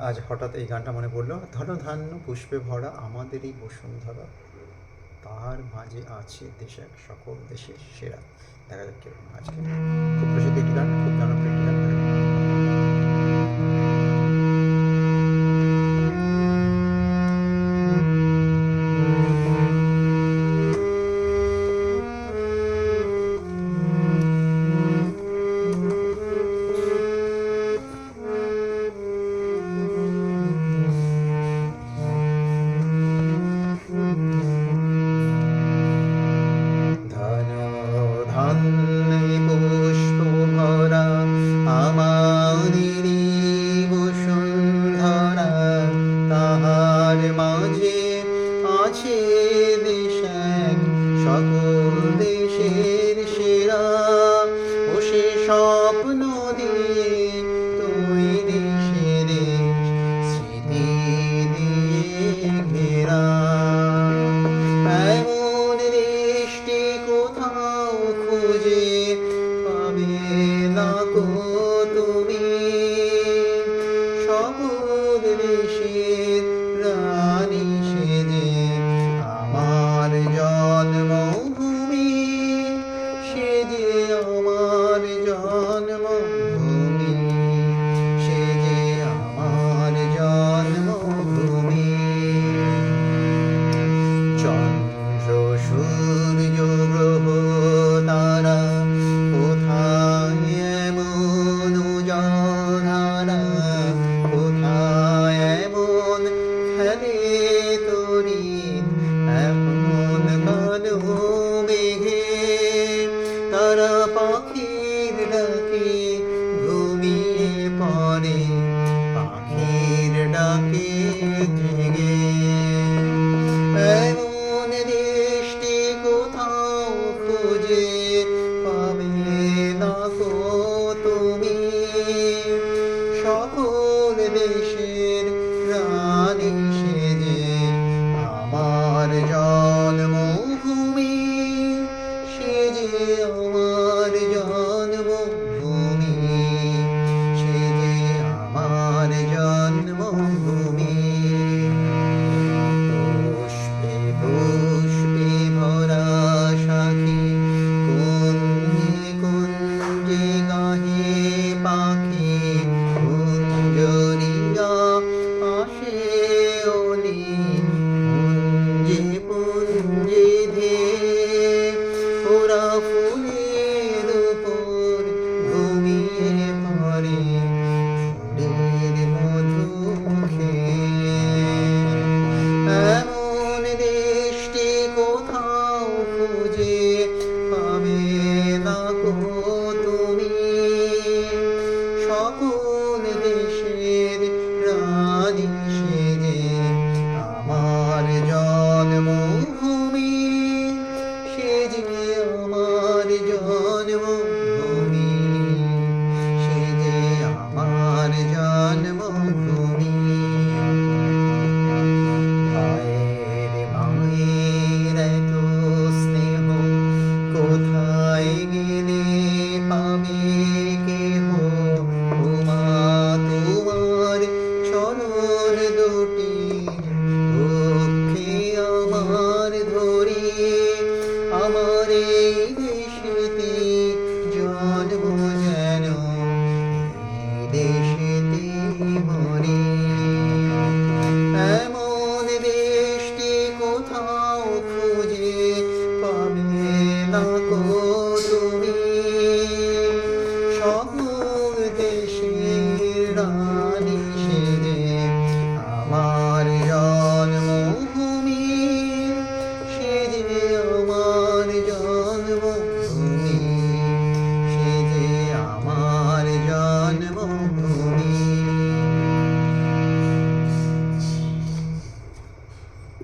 আজ হঠাৎ এই গানটা মনে পড়লো, ধরো ধান্য পুষ্পে ভরা আমাদেরই বসুন্ধরা, তার মাঝে আছে দেশ এক সকল দেশের সেরা। দেখা যাক কিরকম আজকে। খুব প্রসিদ্ধ একটি গান, খুব জনপ্রিয় একটি গান। ধান্যে পুষ্প ভরা আমাদেরই বসুন্ধরা, তাহার মাঝে আছে দেশ এক সকল দেশের সেরা। ও সে স্বপ্ন দিয়ে তৈরি সে দেশ, স্মৃতি দিয়ে ঘেরা। এমন দেশটি কোথাও খুঁজে পাবে না কো তুমি, সকল দেশের রানী সেজে আমার জন্মভূমি, সেজে আমার জন্মভূমি, সেজে আমার জন্মভূমি। চন্দ্র সূর্য গ্রহ তারা কোথায় এমন উজাধারা, কোথায় এমন খেলে তড়িৎ এমন কালো মেঘে। তারা পাখির ডাকে ঘুমিয়ে পড়ে, পাখির ডাকে জেগে। এমন দেশটি কোথাও খুঁজে পাবে না কো তুমি, সকল দেশের রানী সেজে আমার জন্মভূমি, সেজে আমার জন্মভূমি, সেজে আমার জন্মভূমি। পুষ্পে পুষ্পে ভরা সাথী, কুঞ্জে কুঞ্জে গাহে পাখি, কুঞ্জরিয়া আসে অলি, পুঞ্জে পুঞ্জে ধেয়ে ওরা ফুলের উপর ঘুমিয়ে পড়ে, ফুলের মধু খেয়ে। এমন দেশটি কোথাও খুঁজে পাবে না কো তুমি, সকল দেশের রানী সেজে আমার জন্মভূমি, সেজে আমার জন্মভূমি, সেজে আমার জন্মভূমি। মায়ের মায়ের এত স্নেহ কোথায় গেলে পাবে কেহ, উমা তোমার চরণ দুটি বক্ষে আমার ধরি, আমার এই দেশেতে জন্ম যেন এই দেশেতে মরি। এমন দেশটি কোথাও খুঁজে পাবে না কো তুমি।